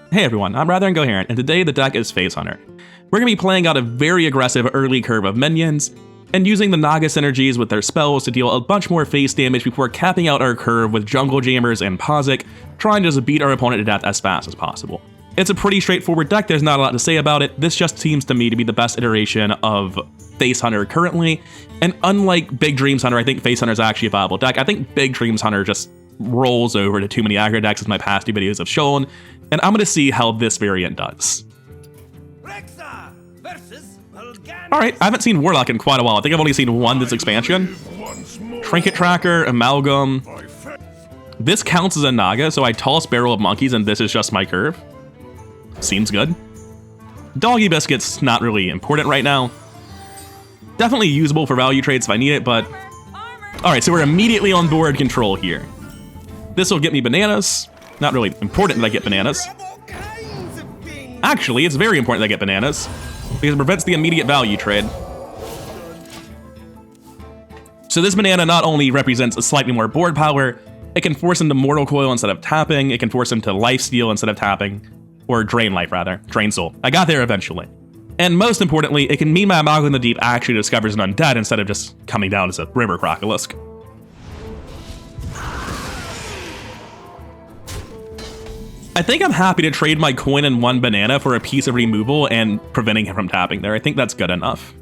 Hey everyone, I'm rather Incoherent, and today the deck is Face Hunter. We're going to be playing out a very aggressive early curve of minions, and using the Naga synergies with their spells to deal a bunch more face damage before capping out our curve with Jungle Jammers and Pozic, trying to just beat our opponent to death as fast as possible. It's a pretty straightforward deck, there's not a lot to say about it. This just seems to me to be the best iteration of Face Hunter currently, and unlike Big Dreams Hunter, I think Face Hunter is actually a viable deck. I think Big Dreams Hunter just rolls over to too many aggro decks, as my past two videos have shown, and I'm going to see how this variant does. Alright, I haven't seen Warlock in quite a while. I think I've only seen one this expansion. Trinket Tracker, Amalgam. This counts as a Naga, so I toss Barrel of Monkeys and this is just my curve. Seems good. Doggy Biscuit's not really important right now. Definitely usable for value trades if I need it, but... Alright, so we're immediately on board control here. This will get me bananas. Not really important that I get bananas. Actually, it's very important that I get bananas, because it prevents the immediate value trade. So this banana not only represents a slightly more board power, it can force him to Mortal Coil instead of tapping, it can force him to Lifesteal instead of tapping, or Drain Life rather, Drain Soul. I got there eventually. And most importantly, it can mean my Amalgam in the Deep actually discovers an undead instead of just coming down as a River Crocolisk. I think I'm happy to trade my coin and one banana for a piece of removal and preventing him from tapping there. I think that's good enough.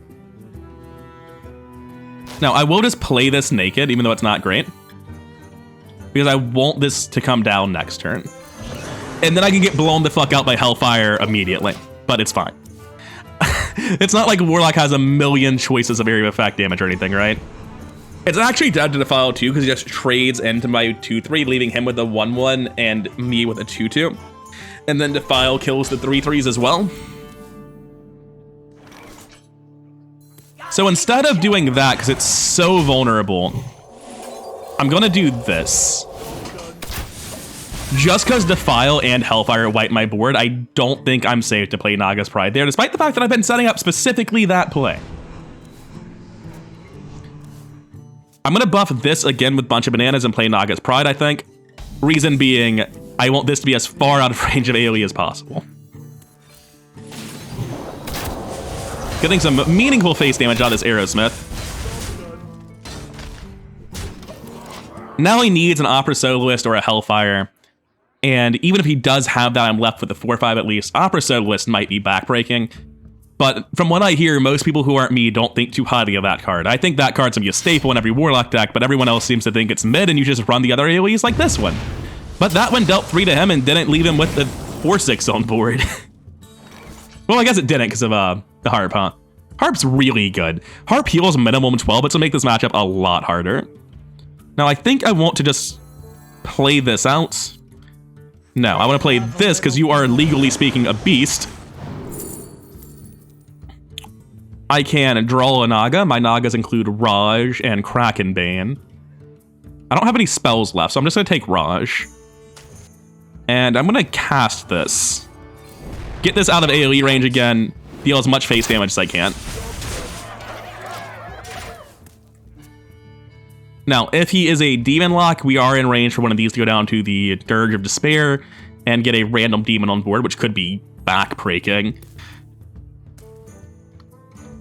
Now, I will just play this naked, even though it's not great, because I want this to come down next turn. And then I can get blown the fuck out by Hellfire immediately, but it's fine. It's not like Warlock has a million choices of area of effect damage or anything, right? It's actually dead to Defile too, because he just trades into my 2-3, leaving him with a 1-1 and me with a 2-2. And then Defile kills the 3-3s as well. So instead of doing that, because it's so vulnerable, I'm gonna do this. Just because Defile and Hellfire wipe my board, I don't think I'm safe to play Naga's Pride there, despite the fact that I've been setting up specifically that play. I'm gonna buff this again with a bunch of bananas and play Naga's Pride, I think. Reason being, I want this to be as far out of range of AoE as possible. Getting some meaningful face damage out of this Aerosmith. Now he needs an Opera Soloist or a Hellfire. And even if he does have that, I'm left with the 4-5 at least. Opera Soloist might be backbreaking. But from what I hear, most people who aren't me don't think too highly of that card. I think that card's gonna be a staple in every Warlock deck, but everyone else seems to think it's mid and you just run the other AoEs like this one. But that one dealt 3 to him and didn't leave him with the 4-6 on board. Well, I guess it didn't because of the Harp, huh? Harp's really good. Harp heals minimum 12, but it'll make this matchup a lot harder. Now, I think I want to just play this out. No, I want to play this because you are, legally speaking, a beast. I can draw a Naga. My Nagas include Raj and Krakenbane. I don't have any spells left, so I'm just going to take Raj. And I'm going to cast this. Get this out of AoE range again. Deal as much face damage as I can. Now, if he is a Demon Lock, we are in range for one of these to go down to the Dirge of Despair and get a random demon on board, which could be backbreaking.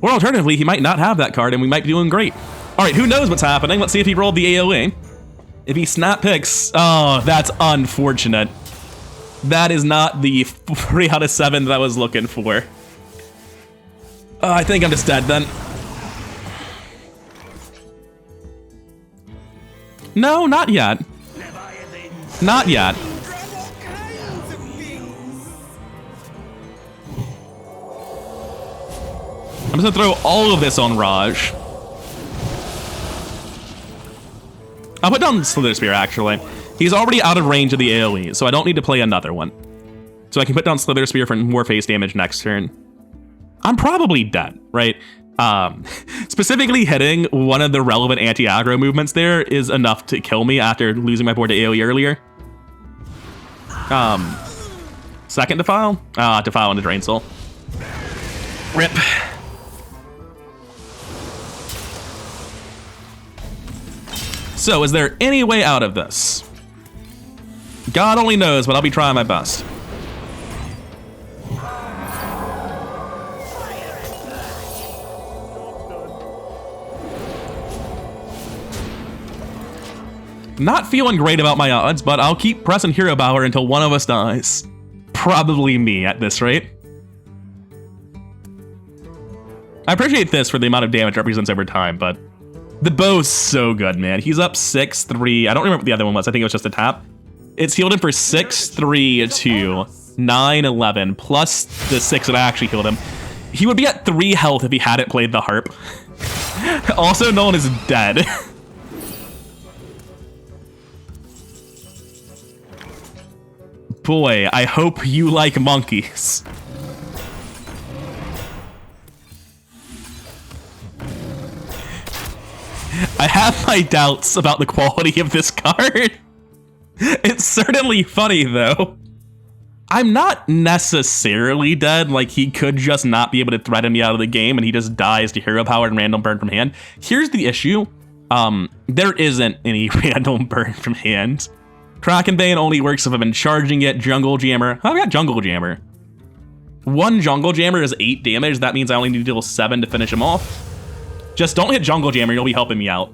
Or alternatively, he might not have that card and we might be doing great. All right, who knows what's happening? Let's see if he rolled the AoE. If he snap picks, oh, that's unfortunate. That is not the 3 out of 7 that I was looking for. I think I'm just dead then. No, not yet. Not yet. I'm just gonna throw all of this on Raj. I'll put down Slither Spear, actually. He's already out of range of the AoE, so I don't need to play another one. So I can put down Slither Spear for more face damage next turn. I'm probably dead, right? Specifically hitting one of the relevant anti-aggro movements there is enough to kill me after losing my board to AoE earlier. Second Defile? Defile into Drain Soul. RIP. So, is there any way out of this? God only knows, but I'll be trying my best. Not feeling great about my odds, but I'll keep pressing hero power until one of us dies. Probably me at this rate. I appreciate this for the amount of damage it represents over time, but the bow's so good, man. He's up 6-3. I don't remember what the other one was. I think it was just a tap. It's healed him for 6-3 to 9-11, plus the 6 that actually healed him. He would be at 3 health if he hadn't played the harp. Also known as dead. Boy, I hope you like monkeys. I have my doubts about the quality of this card. It's certainly funny, though. I'm not necessarily dead, like he could just not be able to threaten me out of the game and he just dies to hero power and random burn from hand. Here's the issue. There isn't any random burn from hand. Krakenbane only works if I've been charging it. Jungle Jammer. I've got Jungle Jammer. 1 Jungle Jammer is 8 damage. That means I only need to deal 7 to finish him off. Just don't hit Jungle Jammer, you'll be helping me out.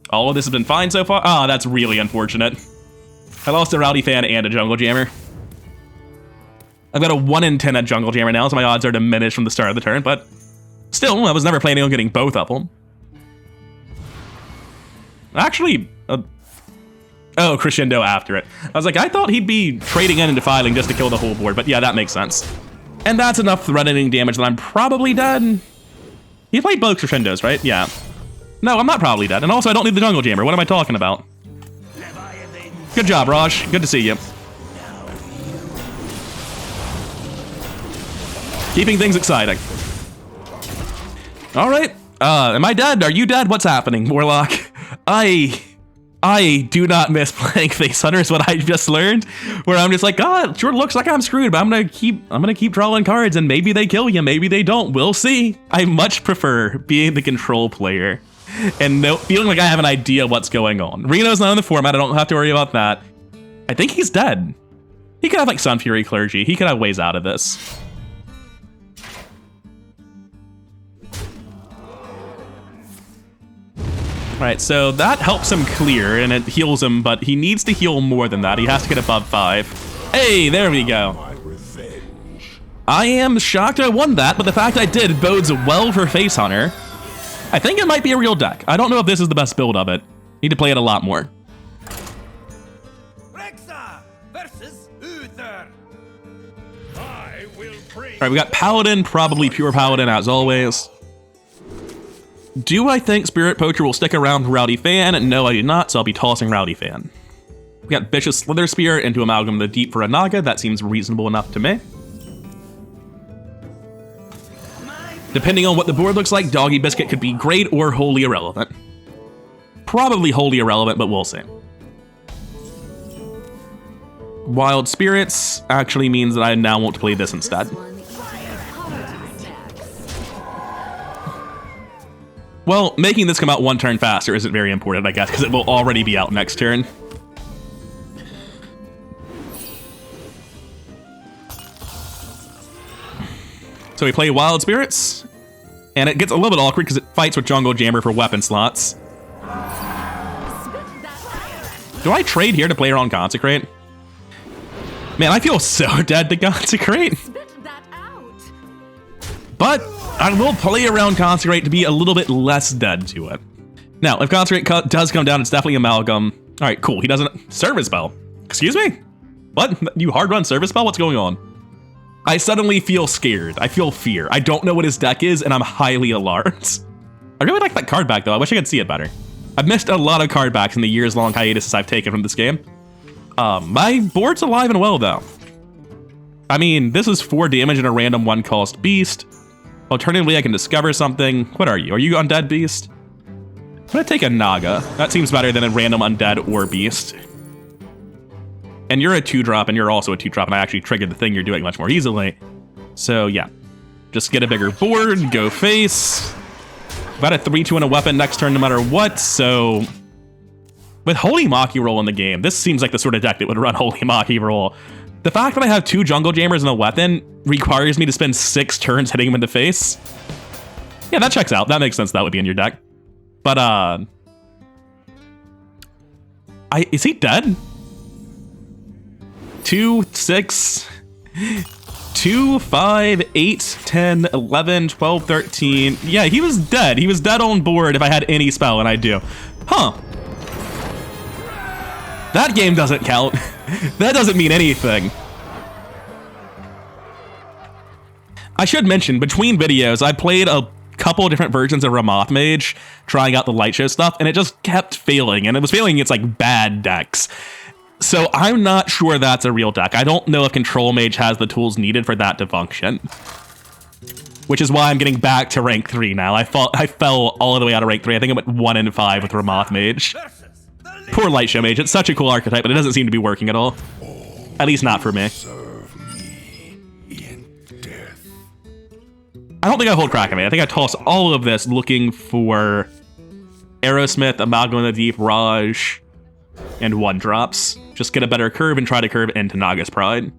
All of this has been fine so far. Ah, that's really unfortunate. I lost a Rowdy Fan and a Jungle Jammer. I've got a 1 in 10 at Jungle Jammer now, so my odds are diminished from the start of the turn, but still, I was never planning on getting both of them. Actually, oh, Crescendo after it. I was like, I thought he'd be trading in and defiling just to kill the whole board, but yeah, that makes sense. And that's enough threatening damage that I'm probably dead. He played both Crescendos, right? Yeah. No, I'm not probably dead. And also, I don't need the Jungle Jammer. What am I talking about? Good job, Raj. Good to see you. Keeping things exciting. All right. Am I dead? Are you dead? What's happening, Warlock? I do not miss playing Face Hunter is what I just learned, where I'm just like, God, it sure looks like I'm screwed, but I'm gonna keep drawing cards and maybe they kill you, maybe they don't. We'll see. I much prefer being the control player and feeling like I have an idea what's going on. Reno's not in the format. I don't have to worry about that. I think he's dead. He could have like Sun Fury Clergy. He could have ways out of this. All right, so that helps him clear and it heals him, but he needs to heal more than that. He has to get above 5. Hey, there we go. I am shocked I won that, but the fact I did bodes well for Face Hunter. I think it might be a real deck. I don't know if this is the best build of it. Need to play it a lot more. Rexa versus Uther. All right, we got Paladin, probably pure Paladin as always. Do I think Spirit Poacher will stick around Rowdy Fan? No, I do not, so I'll be tossing Rowdy Fan. We got Vicious Slither Spear into Amalgam the Deep for a Naga. That seems reasonable enough to me. Depending on what the board looks like, Doggy Biscuit could be great or wholly irrelevant. Probably wholly irrelevant, but we'll see. Wild Spirits actually means that I now want to play this instead. Well, making this come out 1 turn faster isn't very important, I guess, because it will already be out next turn. So we play Wild Spirits, and it gets a little bit awkward because it fights with Jungle Jammer for weapon slots. Do I trade here to play around Consecrate? Man, I feel so dead to Consecrate. But I will play around Consecrate to be a little bit less dead to it. Now, if Consecrate does come down, it's definitely Amalgam. All right, cool. He doesn't... Service Spell. Excuse me? What? You hard run Service Spell? What's going on? I suddenly feel scared. I feel fear. I don't know what his deck is, and I'm highly alarmed. I really like that card back, though. I wish I could see it better. I've missed a lot of card backs in the years-long hiatuses I've taken from this game. My board's alive and well, though. I mean, this is 4 damage and a random 1-cost beast. Alternatively, I can discover something. What are you? Are you Undead Beast? I'm gonna take a Naga. That seems better than a random Undead or Beast. And you're a 2-drop, and you're also a 2-drop, and I actually triggered the thing you're doing much more easily. So, yeah. Just get a bigger board, go face. Got a 3-2 and a weapon next turn no matter what, so... With Holy Maki Roll in the game, this seems like the sort of deck that would run Holy Maki Roll. The fact that I have 2 Jungle Jammers and a weapon requires me to spend 6 turns hitting him in the face. Yeah, that checks out. That makes sense that would be in your deck. But, Is he dead? 2, 6, 2, 5, 8, 10, 11, 12, 13. Yeah, he was dead. He was dead on board if I had any spell, and I do. Huh. That game doesn't count. That doesn't mean anything. I should mention, between videos, I played a couple of different versions of Ramoth Mage, trying out the light show stuff, and it just kept failing, and it was failing against like bad decks. So I'm not sure that's a real deck. I don't know if Control Mage has the tools needed for that to function. Which is why I'm getting back to rank 3 now. I fell all the way out of rank 3. I think I went 1 and 5 with Ramoth Mage. Poor Light Show Mage. It's such a cool archetype, but it doesn't seem to be working at all. At least not for me. I don't think I hold Krakenmate. I think I toss all of this looking for Aerosmith, Amalgam of the Deep, Raj, and 1-drops. Just get a better curve and try to curve into Naga's Pride.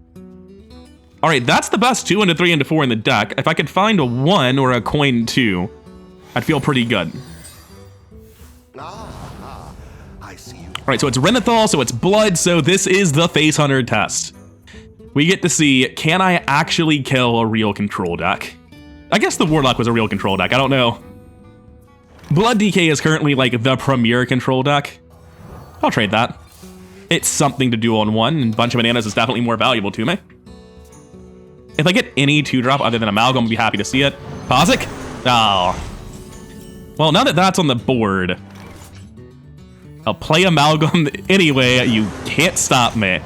Alright, that's the best 2 into 3 into 4 in the deck. If I could find a 1 or a coin 2, I'd feel pretty good. Alright, so it's Renathal, so it's blood, so this is the Face Hunter test. We get to see, can I actually kill a real control deck? I guess the Warlock was a real control deck, I don't know. Blood DK is currently like the premier control deck. I'll trade that. It's something to do on 1, and Bunch of Bananas is definitely more valuable to me. If I get any 2-drop other than Amalgam, I'd be happy to see it. Pozic? Oh. Well, now that that's on the board, I'll play Amalgam anyway. You can't stop me.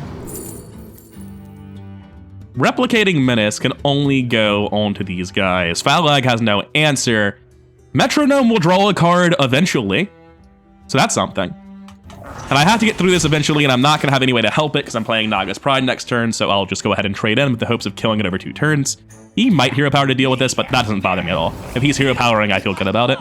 Replicating Menace can only go onto these guys. Falag has no answer. Metronome will draw a card eventually. So that's something. And I have to get through this eventually, and I'm not going to have any way to help it because I'm playing Naga's Pride next turn, so I'll just go ahead and trade in with the hopes of killing it over 2 turns. He might Hero Power to deal with this, but that doesn't bother me at all. If he's Hero Powering, I feel good about it.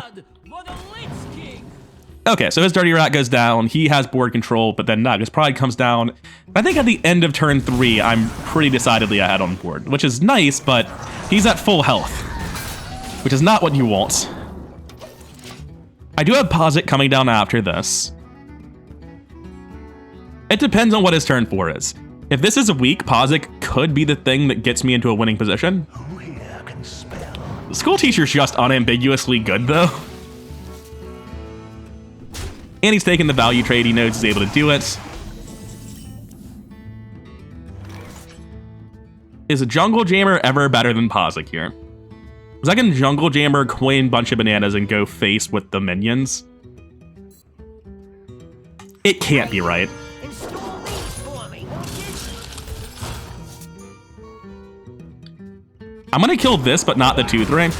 Okay, so his Dirty Rat goes down. He has board control, but then Naga's Pride comes down. I think at the end of turn 3, I'm pretty decidedly ahead on board, which is nice, but he's at full health, which is not what you want. I do have Pozic coming down after this. It depends on what his turn 4 is. If this is weak, Pozic could be the thing that gets me into a winning position. The School Teacher's just unambiguously good, though. And he's taking the value trade. He knows he's able to do it. Is a Jungle Jammer ever better than Pozic here? Because I can Jungle Jammer, coin Bunch of Bananas, and go face with the minions. It can't be right. I'm gonna kill this, but not the 2-3.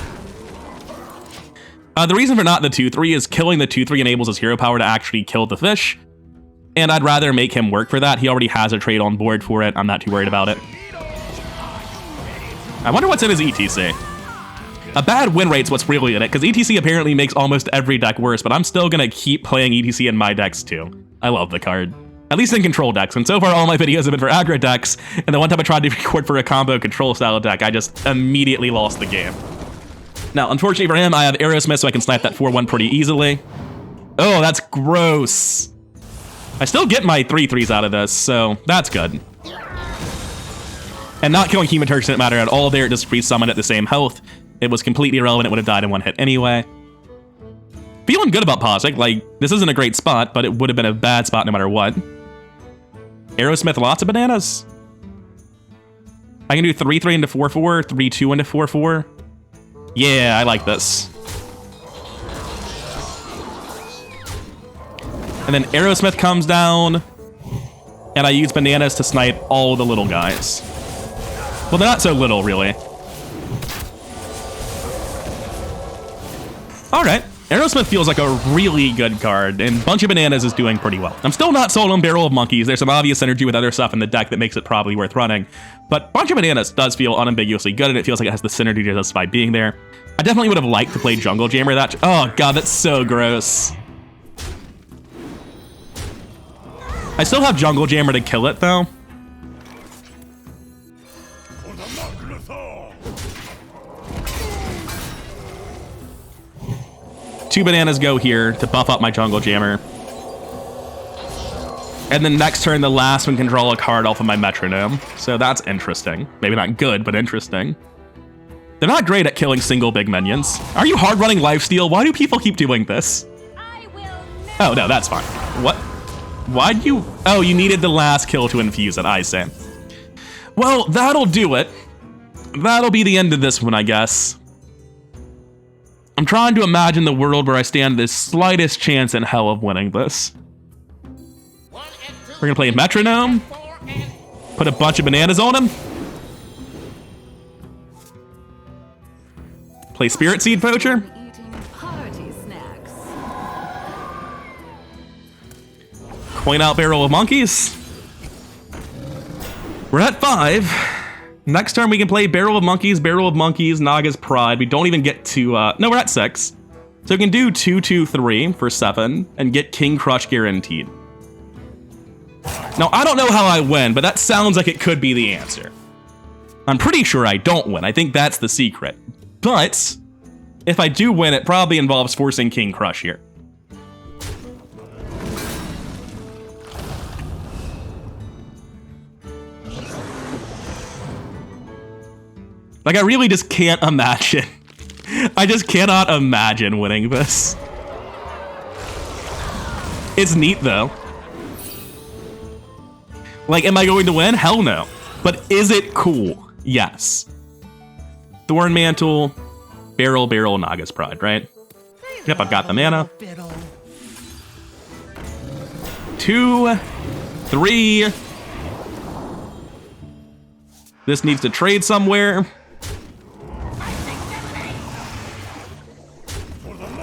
The reason for not the 2-3 is killing the 2-3 enables his hero power to actually kill the fish. And I'd rather make him work for that. He already has a trade on board for it. I'm not too worried about it. I wonder what's in his ETC. A bad win rate's what's really in it, because ETC apparently makes almost every deck worse, but I'm still gonna keep playing ETC in my decks too. I love the card. At least in control decks, and so far all my videos have been for aggro decks, and the one time I tried to record for a combo control style deck, I just immediately lost the game. Now, unfortunately for him, I have Aerosmith, so I can snipe that 4-1 pretty easily. Oh, that's gross. I still get my 3-3s out of this, so that's good. And not killing Hematurge didn't matter at all there, it just free-summoned at the same health. It was completely irrelevant, it would have died in 1 hit anyway. Feeling good about Pozic, like, this isn't a great spot, but it would have been a bad spot no matter what. Aerosmith, lots of bananas. I can do 3-3 into 4-4, 3-2 into 4-4. Yeah, I like this. And then Aerosmith comes down, and I use bananas to snipe all the little guys. Well, they're not so little, really. All right. Aerosmith feels like a really good card, and Bunch of Bananas is doing pretty well. I'm still not sold on Barrel of Monkeys. There's some obvious synergy with other stuff in the deck that makes it probably worth running, but Bunch of Bananas does feel unambiguously good, and it feels like it has the synergy to justify being there. I definitely would have liked to play Jungle Jammer that. Oh god, that's so gross. I still have Jungle Jammer to kill it, though. Two bananas go here to buff up my Jungle Jammer. And then next turn, the last one can draw a card off of my metronome. So that's interesting. Maybe not good, but interesting. They're not great at killing single big minions. Are you hard running lifesteal? Why do people keep doing this? Oh, no, that's fine. What? Why'd you? Oh, you needed the last kill to infuse it, I say. Well, that'll do it. That'll be the end of this one, I guess. I'm trying to imagine the world where I stand the slightest chance in hell of winning this. We're gonna play metronome. Put a bunch of bananas on him. Play Spirit Seed Poacher. Coin out Barrel of Monkeys. We're at 5. Next turn we can play Barrel of Monkeys, Naga's Pride. We don't even get to, no, we're at 6. So we can do 2/2/3 for 7 and get King Crush guaranteed. Now, I don't know how I win, but that sounds like it could be the answer. I'm pretty sure I don't win. I think that's the secret. But if I do win, it probably involves forcing King Crush here. Like, I really just can't imagine. I just cannot imagine winning this. It's neat, though. Like, am I going to win? Hell no. But is it cool? Yes. Thorn Mantle, Barrel, Naga's Pride, right? Yep, I've got the mana. 2, 3. This needs to trade somewhere.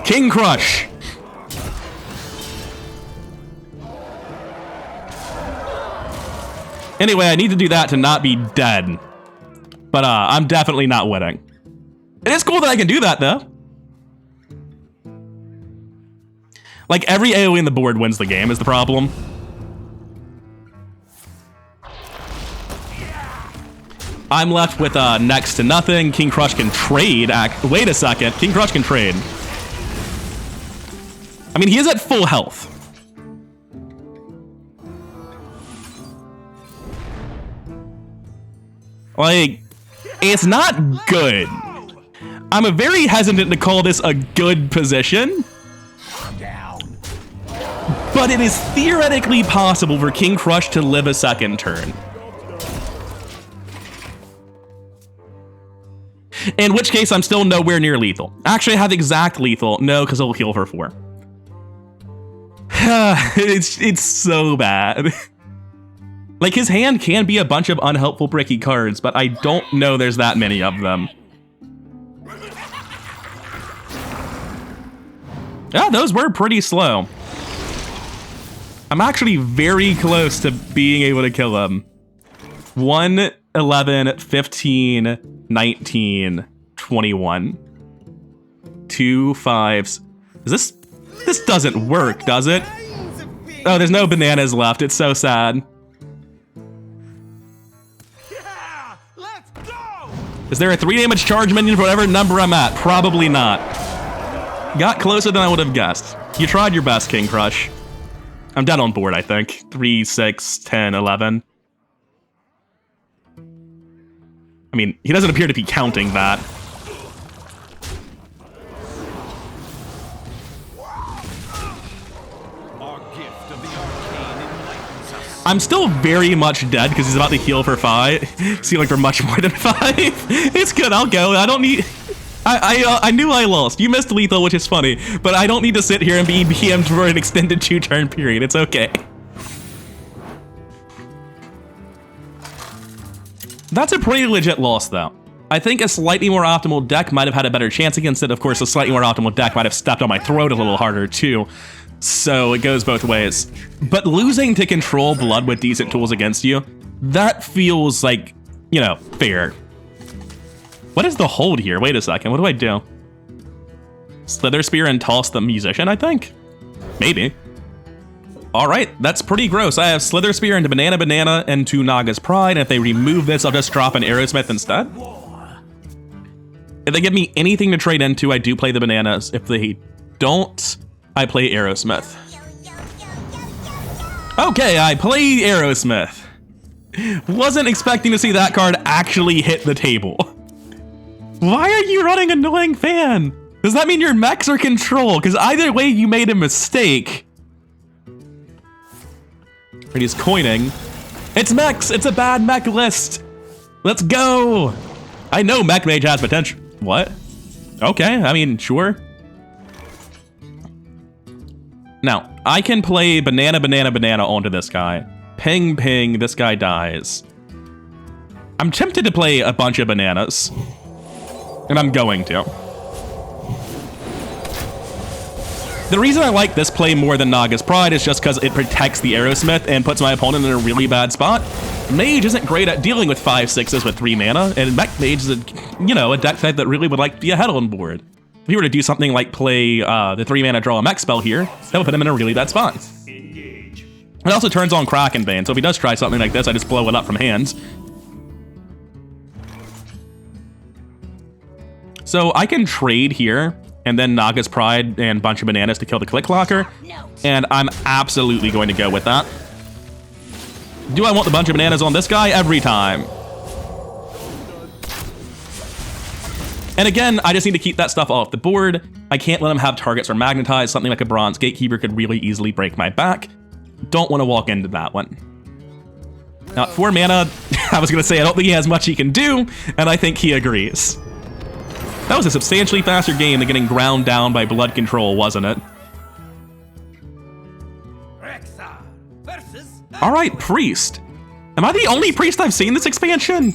King Crush. Anyway, I need to do that to not be dead. But I'm definitely not winning. It is cool that I can do that, though. Like, every AoE in the board wins the game is the problem. I'm left with next to nothing. King Crush can trade. Wait a second. King Crush can trade. I mean, he is at full health. Like, it's not good. I'm very hesitant to call this a good position. But it is theoretically possible for King Crush to live a second turn. In which case, I'm still nowhere near lethal. Actually, I have exact lethal. No, because it'll heal for 4. It's so bad. Like, his hand can be a bunch of unhelpful bricky cards, but I don't know there's that many of them. Yeah, those were pretty slow. I'm actually very close to being able to kill him. 1, 11, 15, 19, 21. 2 5s. Is this doesn't work, does it? Oh, there's no bananas left. It's so sad. Yeah, let's go! Is there a 3 damage charge minion for whatever number I'm at? Probably not. Got closer than I would have guessed. You tried your best, King Crush. I'm dead on board, I think. 3, 6, 10, 11. I mean, he doesn't appear to be counting that. I'm still very much dead because he's about to heal for 5. Healing for much more than 5. It's good, I'll go. I don't need... I knew I lost. You missed lethal, which is funny, but I don't need to sit here and be BM'd for an extended 2-turn period. It's okay. That's a pretty legit loss, though. I think a slightly more optimal deck might have had a better chance against it. Of course, a slightly more optimal deck might have stepped on my throat a little harder, too. So it goes both ways. But losing to control blood with decent tools against you, that feels like, you know, fair. What is the hold here? Wait a second. What do I do? Slither Spear and toss the musician, I think? Maybe. All right, that's pretty gross. I have Slither Spear into Banana into Naga's Pride. And if they remove this, I'll just drop an Aerosmith instead. If they give me anything to trade into, I do play the bananas. If they don't, I play Aerosmith. Okay, I play Aerosmith. Wasn't expecting to see that card actually hit the table. Why are you running Annoying Fan? Does that mean your mechs are control? Because either way, you made a mistake. And he's coining. It's mechs. It's a bad mech list. Let's go. I know Mech Mage has potential. What? Okay, I mean, sure. Now, I can play banana, banana, banana onto this guy. Ping, ping, this guy dies. I'm tempted to play a bunch of bananas. And I'm going to. The reason I like this play more than Naga's Pride is just because it protects the Aerosmith and puts my opponent in a really bad spot. Mage isn't great at dealing with 5/6s with 3 mana, and Mech Mage is a deck type that really would like to be ahead on board. If he were to do something like play the 3 mana draw a mech spell here, that would put him in a really bad spot. It also turns on Kraken Bane, so if he does try something like this, I just blow it up from hands. So I can trade here, and then Naga's Pride and bunch of bananas to kill the Click Locker, and I'm absolutely going to go with that. Do I want the bunch of bananas on this guy? Every time. And again, I just need to keep that stuff off the board. I can't let him have targets or magnetize. Something like a Bronze Gatekeeper could really easily break my back. Don't want to walk into that one. Now, at 4 mana, I was going to say I don't think he has much he can do, and I think he agrees. That was a substantially faster game than getting ground down by Blood Control, wasn't it? Alright, Priest. Am I the only Priest I've seen this expansion?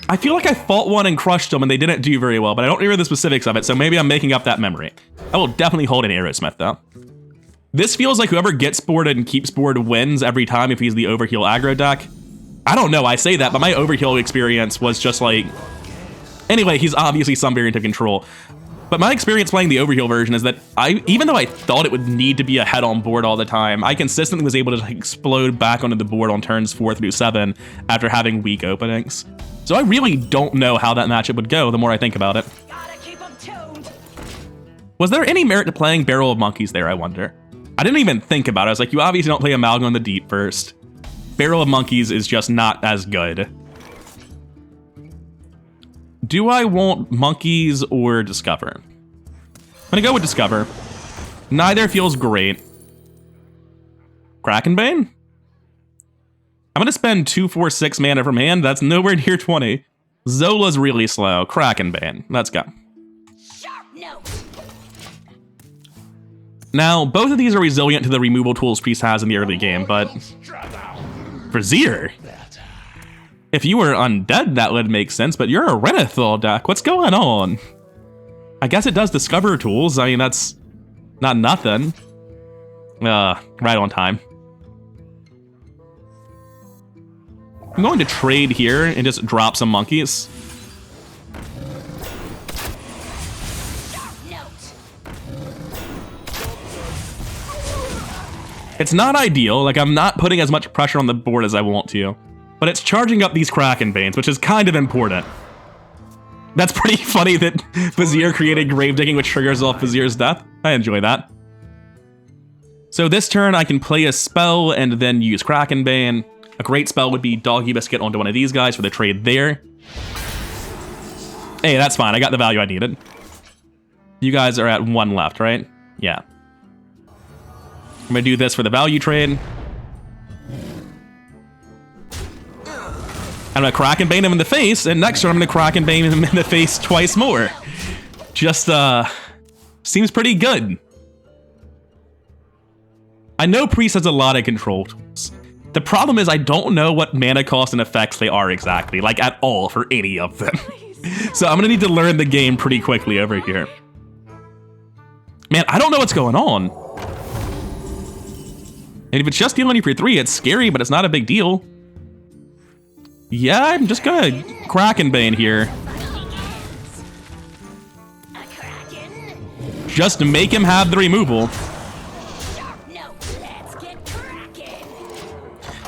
I feel like I fought one and crushed them and they didn't do very well, but I don't remember the specifics of it, so maybe I'm making up that memory. I will definitely hold an Aerosmith, though. This feels like whoever gets boarded and keeps board wins every time if he's the Overheal aggro deck. I don't know, I say that, but my Overheal experience was just like... Anyway, he's obviously some variant of control. But my experience playing the Overheal version is that even though I thought it would need to be a head on board all the time, I consistently was able to explode back onto the board on turns 4 through 7 after having weak openings. So I really don't know how that matchup would go the more I think about it. Gotta keep 'em tuned. Was there any merit to playing Barrel of Monkeys there, I wonder? I didn't even think about it. I was like, you obviously don't play Amalgam on the Deep first. Barrel of Monkeys is just not as good. Do I want Monkeys or Discover? I'm gonna go with Discover. Neither feels great. Kraken Bane? I'm gonna spend 2, 4, 6 mana from hand. That's nowhere near 20. Zola's really slow. Kraken Bane. Let's go. Sharp note. Now, both of these are resilient to the removal tools Priest has in the early game, but... Brazier? If you were undead, that would make sense, but you're a Renethal deck. What's going on? I guess it does Discover tools. I mean, that's not nothing. Right on time. I'm going to trade here and just drop some monkeys. It's not ideal, like I'm not putting as much pressure on the board as I want to, but it's charging up these Kraken Banes, which is kind of important. That's pretty funny that Vizier created Gravedigging, which triggers off Vizier's death. I enjoy that. So this turn I can play a spell and then use Kraken Bane. A great spell would be Doggy Biscuit onto one of these guys for the trade there. Hey, that's fine, I got the value I needed. You guys are at 1 left, right? Yeah. I'm gonna do this for the value trade. I'm gonna Kraken Bane him in the face, and next turn I'm gonna Kraken Bane him in the face twice more. Just, seems pretty good. I know Priest has a lot of control tools. The problem is I don't know what mana cost and effects they are exactly, like at all for any of them. So I'm gonna need to learn the game pretty quickly over here. Man, I don't know what's going on. And if it's just dealing you for 3, it's scary, but it's not a big deal. Yeah, I'm just gonna Kraken Bane here. Just to make him have the removal.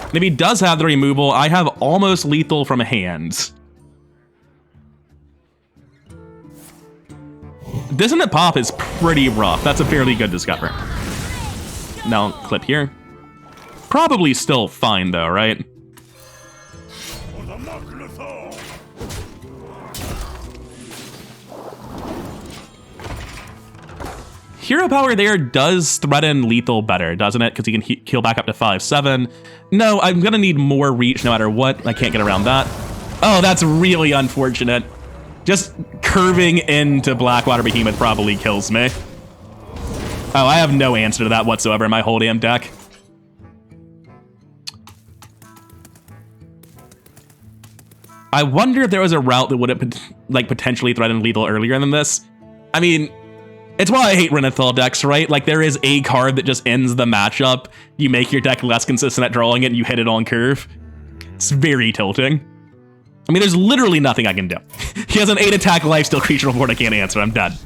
And if he does have the removal, I have almost lethal from hand. Dissonant Pop is pretty rough. That's a fairly good Discover. Now, clip here. probably still fine though, right? Hero power there does threaten lethal better, doesn't it? Because he can heal back up to 5/7. No, I'm gonna need more reach no matter what. I can't get around that. Oh, that's really unfortunate. Just curving into Blackwater Behemoth probably kills me. Oh, I have no answer to that whatsoever in my whole damn deck. I wonder if there was a route that would have like potentially threatened lethal earlier than this. I mean, it's why I hate Renathal decks, right? Like, there is a card that just ends the matchup. You make your deck less consistent at drawing it, and you hit it on curve. It's very tilting. I mean, there's literally nothing I can do. He has an 8 attack lifesteal creature board I can't answer. I'm dead.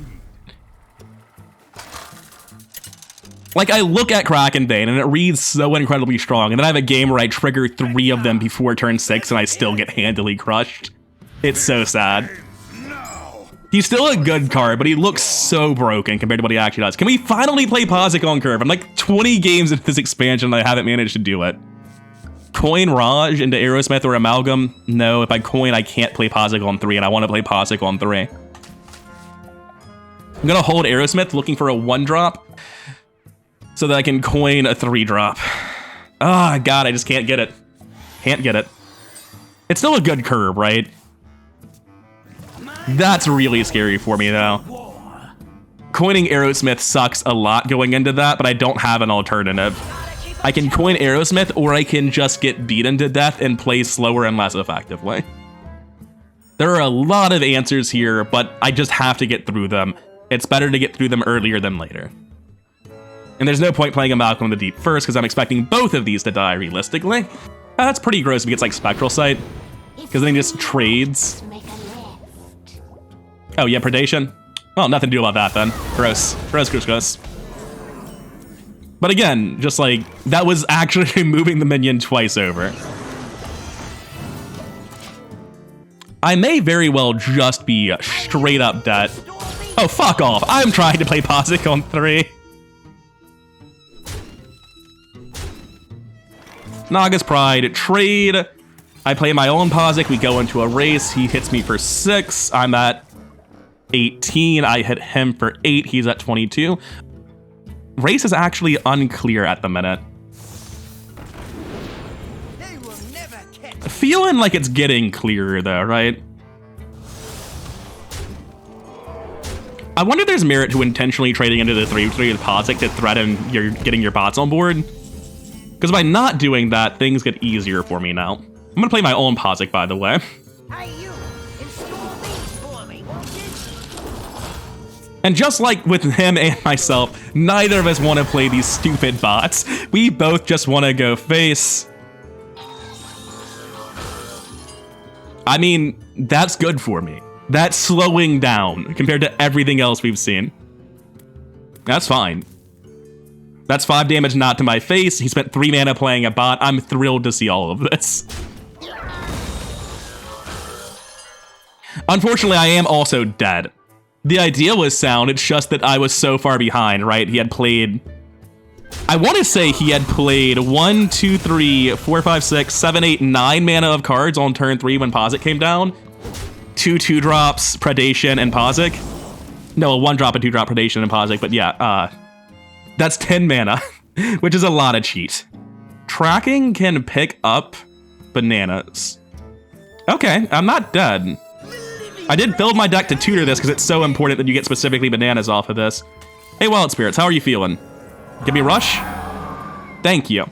Like, I look at Krakenbane, and it reads so incredibly strong, and then I have a game where I trigger 3 of them before turn 6, and I still get handily crushed. It's so sad. He's still a good card, but he looks so broken compared to what he actually does. Can we finally play Posic on curve? I'm like 20 games into this expansion, and I haven't managed to do it. Coin Raj into Aerosmith or Amalgam? No, if I coin, I can't play Posic on 3, and I want to play Posic on 3. I'm gonna hold Aerosmith, looking for a 1-drop, so that I can coin a 3-drop. Ah, God, I just can't get it. Can't get it. It's still a good curve, right? That's really scary for me, though. Coining Aerosmith sucks a lot going into that, but I don't have an alternative. I can coin Aerosmith, or I can just get beaten to death and play slower and less effectively. There are a lot of answers here, but I just have to get through them. It's better to get through them earlier than later. And there's no point playing Amalgam in the Deep first, because I'm expecting both of these to die realistically. That's pretty gross if he gets like Spectral Sight, because then he just trades. Oh yeah, Predation? Well, nothing to do about that then. Gross. Gross, gross, gross. But again, just like, that was actually moving the minion twice over. I may very well just be straight up dead. Oh, fuck off. I'm trying to play Posic on 3. Naga's Pride, trade. I play my own Posic, we go into a race, he hits me for 6, I'm at 18, I hit him for 8, he's at 22. Race is actually unclear at the minute. Feeling like it's getting clearer though, right? I wonder if there's merit to intentionally trading into the 3/3 with Posic to threaten getting your bots on board. Because by not doing that, things get easier for me now. I'm gonna play my own Posic, by the way. And just like with him and myself, neither of us want to play these stupid bots. We both just want to go face. I mean, that's good for me. That's slowing down compared to everything else we've seen. That's fine. That's 5 damage not to my face. He spent 3 mana playing a bot. I'm thrilled to see all of this. Unfortunately, I am also dead. The idea was sound, it's just that I was so far behind, right? He had played... I want to say he had played 1, 2, 3, 4, 5, 6, 7, 8, 9 mana of cards on turn 3 when Posic came down. 2 2-drops, Predation, and Posic. No, a 1-drop and 2-drop Predation and Posic, but yeah, that's 10 mana, which is a lot of cheat. Tracking can pick up bananas. Okay, I'm not dead. I did build my deck to tutor this because it's so important that you get specifically bananas off of this. Hey, Wild Spirits, how are you feeling? Give me a rush? Thank you.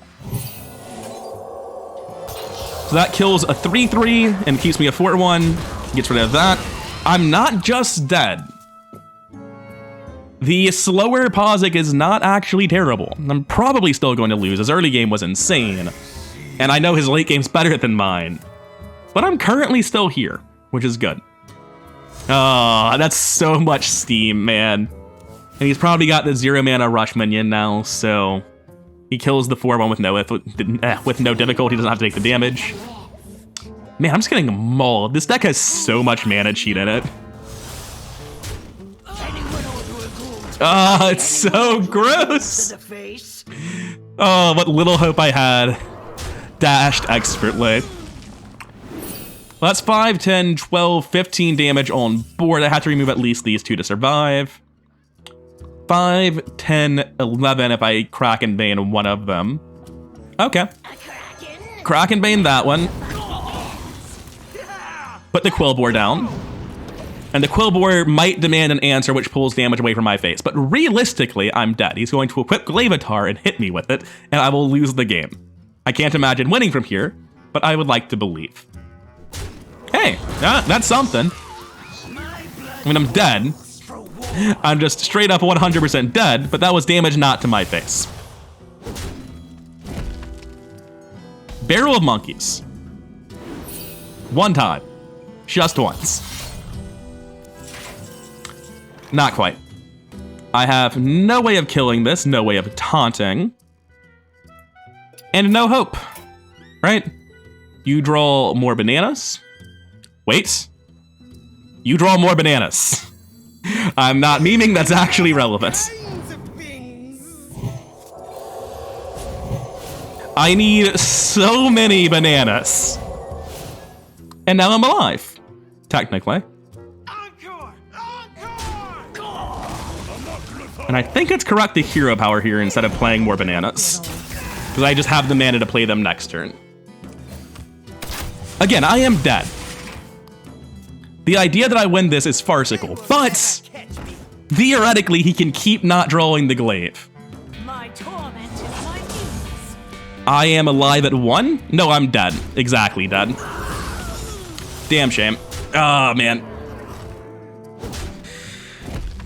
So that kills a 3/3 and keeps me a 4/1. Gets rid of that. I'm not just dead. The slower Posic is not actually terrible. I'm probably still going to lose. His early game was insane. And I know his late game's better than mine. But I'm currently still here, which is good. Oh, that's so much steam, man. And he's probably got the 0 mana rush minion now, so he kills the 4/1 with no difficulty. He doesn't have to take the damage. Man, I'm just getting mauled. This deck has so much mana cheat in it. Oh, it's so gross. Oh, what little hope I had. Dashed expertly. Well, that's 5, 10, 12, 15 damage on board. I have to remove at least these two to survive. 5, 10, 11 if I Kraken Bane one of them. Okay. Kraken Bane that one. Put the Quillbore down. And the Quillbore might demand an answer which pulls damage away from my face. But realistically, I'm dead. He's going to equip Glaivatar and hit me with it, and I will lose the game. I can't imagine winning from here, but I would like to believe. Hey, that's something. I mean, I'm dead. I'm just straight up 100% dead, but that was damage not to my face. Barrel of Monkeys. One time. Just once. Not quite. I have no way of killing this, no way of taunting. And no hope. Right? You draw more bananas. Wait. You draw more bananas. I'm not memeing, that's actually relevant. I need so many bananas. And now I'm alive. Technically. And I think it's correct to hero power here instead of playing more bananas. Because I just have the mana to play them next turn. Again, I am dead. The idea that I win this is farcical, but theoretically he can keep not drawing the glaive. My torment is my muse. I am alive at 1? No, I'm dead. Exactly dead. Damn shame. Oh, man.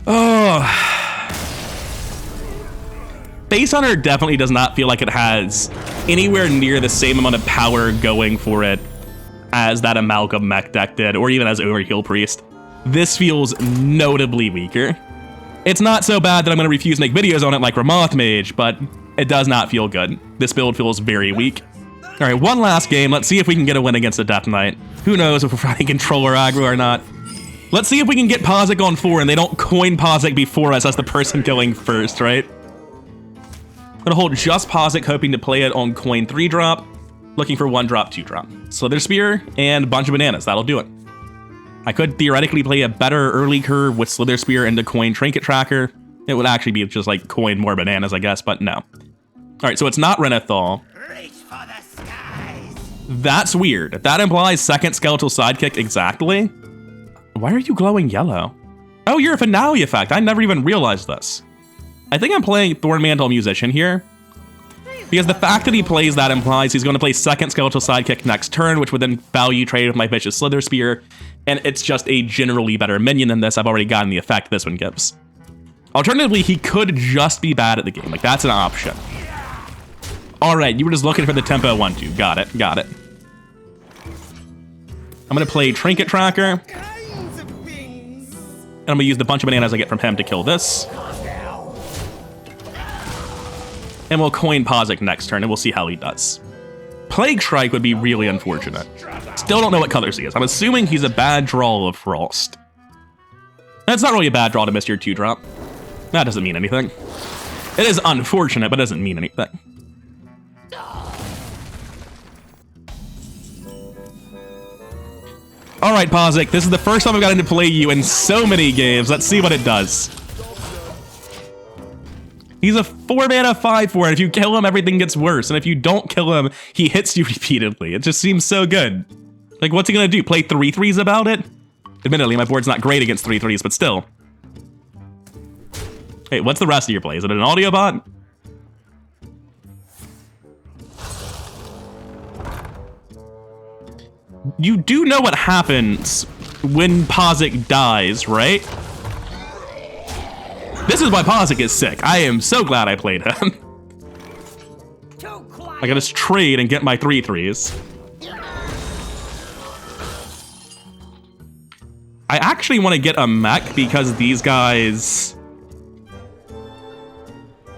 Oh. Face Hunter definitely does not feel like it has anywhere near the same amount of power going for it as that Amalgam mech deck did, or even as Overheal Priest. This feels notably weaker. It's not so bad that I'm going to refuse to make videos on it like Ramoth Mage, but it does not feel good. This build feels very weak. All right, one last game. Let's see if we can get a win against the Death Knight. Who knows if we're running controller aggro or not. Let's see if we can get Pozic on 4 and they don't coin Pozic before us as the person killing first, right? I'm gonna hold just Pozic, hoping to play it on coin 3 drop, looking for 1 drop, 2 drop. Slither Spear and a bunch of bananas, that'll do it. I could theoretically play a better early curve with Slither Spear into coin Trinket Tracker. It would actually be just like coin more bananas, I guess, but no. All right, so it's not Renathal. Reach for the skies. That's weird. That implies second Skeletal Sidekick exactly. Why are you glowing yellow? Oh, you're a finale effect. I never even realized this. I think I'm playing Thornmantle Musician here, because the fact that he plays that implies he's going to play second Skeletal Sidekick next turn, which would then value trade with my Vicious Slither Spear, and it's just a generally better minion than this. I've already gotten the effect this one gives. Alternatively, he could just be bad at the game. Like, that's an option. All right, you were just looking for the tempo 1-2. Got it, got it. I'm going to play Trinket Tracker, and I'm going to use the bunch of bananas I get from him to kill this. And we'll coin Pozic next turn, and we'll see how he does. Plague Strike would be really unfortunate. Still don't know what colors he is. I'm assuming he's a bad draw of Frost. That's not really a bad draw to miss your 2-drop. That doesn't mean anything. It is unfortunate, but doesn't mean anything. All right, Pozic, this is the first time I've gotten to play you in so many games. Let's see what it does. He's a 4-mana 5/4, and if you kill him, everything gets worse. And if you don't kill him, he hits you repeatedly. It just seems so good. Like, what's he gonna do? Play 3/3s about it? Admittedly, my board's not great against 3/3s, but still. Hey, what's the rest of your play? Is it an audio bot? You do know what happens when Pozic dies, right? This is why Pozic is sick. I am so glad I played him. I gotta just trade and get my 3/3s. I actually want to get a mech because these guys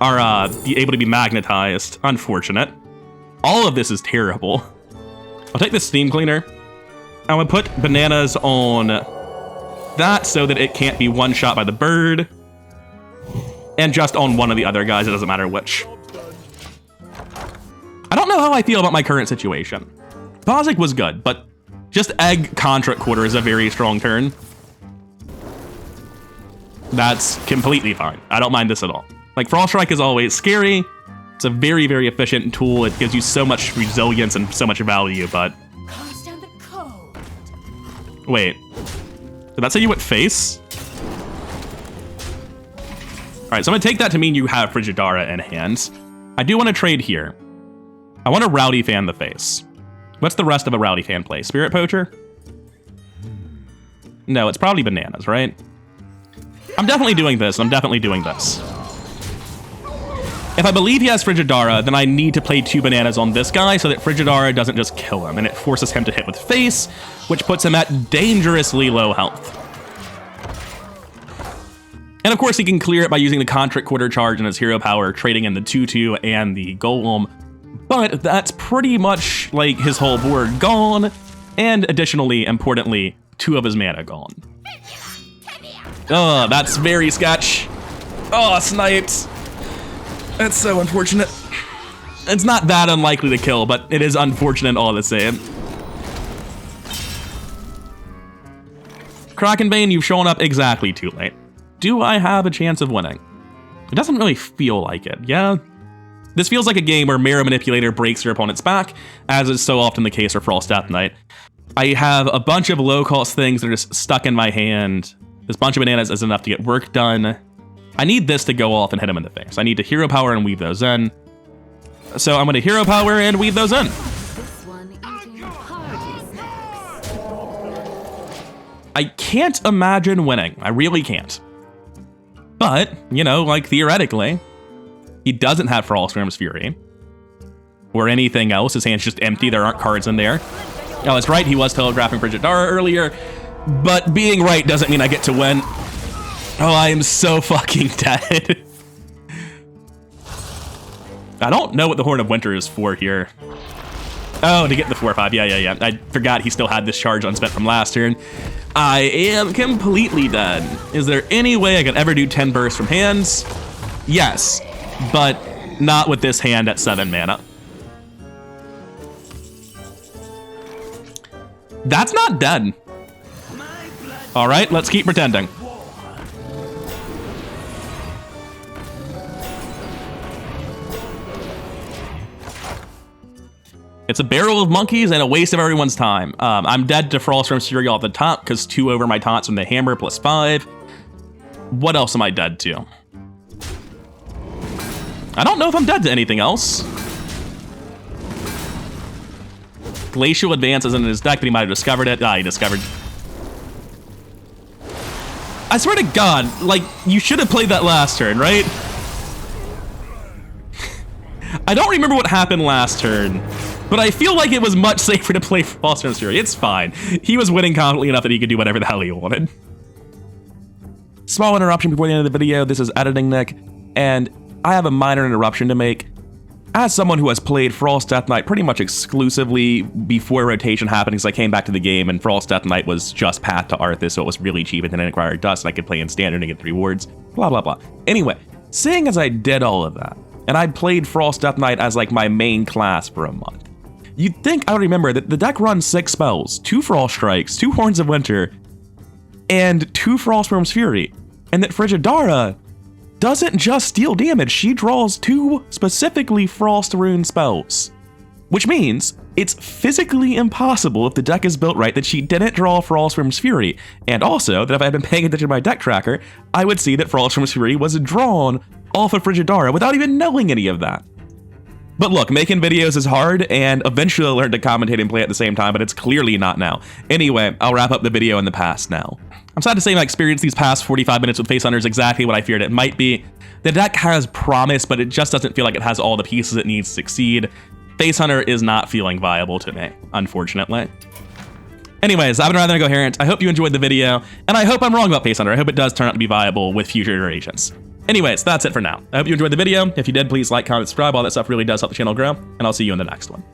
are able to be magnetized. Unfortunate. All of this is terrible. I'll take this Steam Cleaner. I'm gonna put bananas on that so that it can't be one-shot by the bird. And just on one of the other guys, it doesn't matter which. know how I feel about my current situation. Bosik was good, but just Egg Contract Quarter is a very strong turn. That's completely fine. I don't mind this at all. Like, Frost Strike is always scary. It's a very, very efficient tool. It gives you so much resilience and so much value, but... Comes down the cold. Wait. Did that say you went face? Alright, so I'm gonna take that to mean you have Frigidara in hand. I do want to trade here. I want to Rowdy Fan the face. What's the rest of a Rowdy Fan play? Spirit Poacher? No, it's probably bananas, right? I'm definitely doing this. I'm definitely doing this. If I believe he has Frigidara, then I need to play 2 bananas on this guy so that Frigidara doesn't just kill him, and it forces him to hit with face, which puts him at dangerously low health. And of course, he can clear it by using the Contract Quarter charge and his hero power, trading in the 2/2 and the Golem. But that's pretty much like his whole board gone, and additionally, importantly, 2 of his mana gone. Oh, that's very sketch. Oh, sniped. That's so unfortunate. It's not that unlikely to kill, but it is unfortunate all the same. Krakenbane, you've shown up exactly too late. Do I have a chance of winning? It doesn't really feel like it, yeah? This feels like a game where Mirror Manipulator breaks your opponent's back, as is so often the case for Frost Death Knight. I have a bunch of low-cost things that are just stuck in my hand. This bunch of bananas is enough to get work done. I need this to go off and hit him in the face. I need to Hero Power and weave those in. So I'm going to Hero Power and weave those in. This one eating hearty snacks. I can't imagine winning. I really can't. But, you know, like theoretically, he doesn't have Frostworm's Fury. Or anything else. His hand's just empty. There aren't cards in there. Oh, that's right. He was telegraphing Frigidara earlier. But being right doesn't mean I get to win. Oh, I am so fucking dead. I don't know what the Horn of Winter is for here. Oh, to get the 4/5. Yeah. I forgot he still had this charge unspent from last turn. I am completely dead. Is there any way I could ever do 10 bursts from hands? Yes, but not with this hand at 7 mana. That's not dead. All right, let's keep pretending. It's a barrel of monkeys and a waste of everyone's time. I'm dead to Frostworm's Fury off the top because 2 over my taunts from the hammer plus 5. What else am I dead to? I don't know if I'm dead to anything else. Glacial Advance isn't in his deck, but he might have discovered it. Ah, he discovered. I swear to God, like, you should have played that last turn, right? I don't remember what happened last turn, but I feel like it was much safer to play Frostworm's Fury. It's fine. He was winning confidently enough that he could do whatever the hell he wanted. Small interruption before the end of the video. This is Editing Nick, and I have a minor interruption to make. As someone who has played Frost Death Knight pretty much exclusively before rotation happened, because I came back to the game and Frost Death Knight was just Path to Arthas, so it was really cheap and didn't require dust, and I could play in standard and get the rewards, blah, blah, blah. Anyway, seeing as I did all of that, and I played Frost Death Knight as like my main class for a month, you'd think I would remember that the deck runs 6 spells, 2 Frost Strikes, 2 Horns of Winter, and 2 Frostworm's Fury, and that Frigidara doesn't just deal damage, she draws 2 specifically Frost Rune spells. Which means it's physically impossible if the deck is built right that she didn't draw Frostworm's Fury, and also that if I had been paying attention to my deck tracker, I would see that Frostworm's Fury was drawn off of Frigidara without even knowing any of that. But look, making videos is hard, and eventually I'll learn to commentate and play at the same time, but it's clearly not now. Anyway, I'll wrap up the video in the past now. I'm sad to say my experience these past 45 minutes with Face Hunter is exactly what I feared it might be. The deck has promise, but it just doesn't feel like it has all the pieces it needs to succeed. Face Hunter is not feeling viable to me, unfortunately. Anyways, I've been rather Incoherent. I hope you enjoyed the video, and I hope I'm wrong about Face Hunter. I hope it does turn out to be viable with future iterations. Anyways, that's it for now. I hope you enjoyed the video. If you did, please like, comment, subscribe. All that stuff really does help the channel grow, and I'll see you in the next one.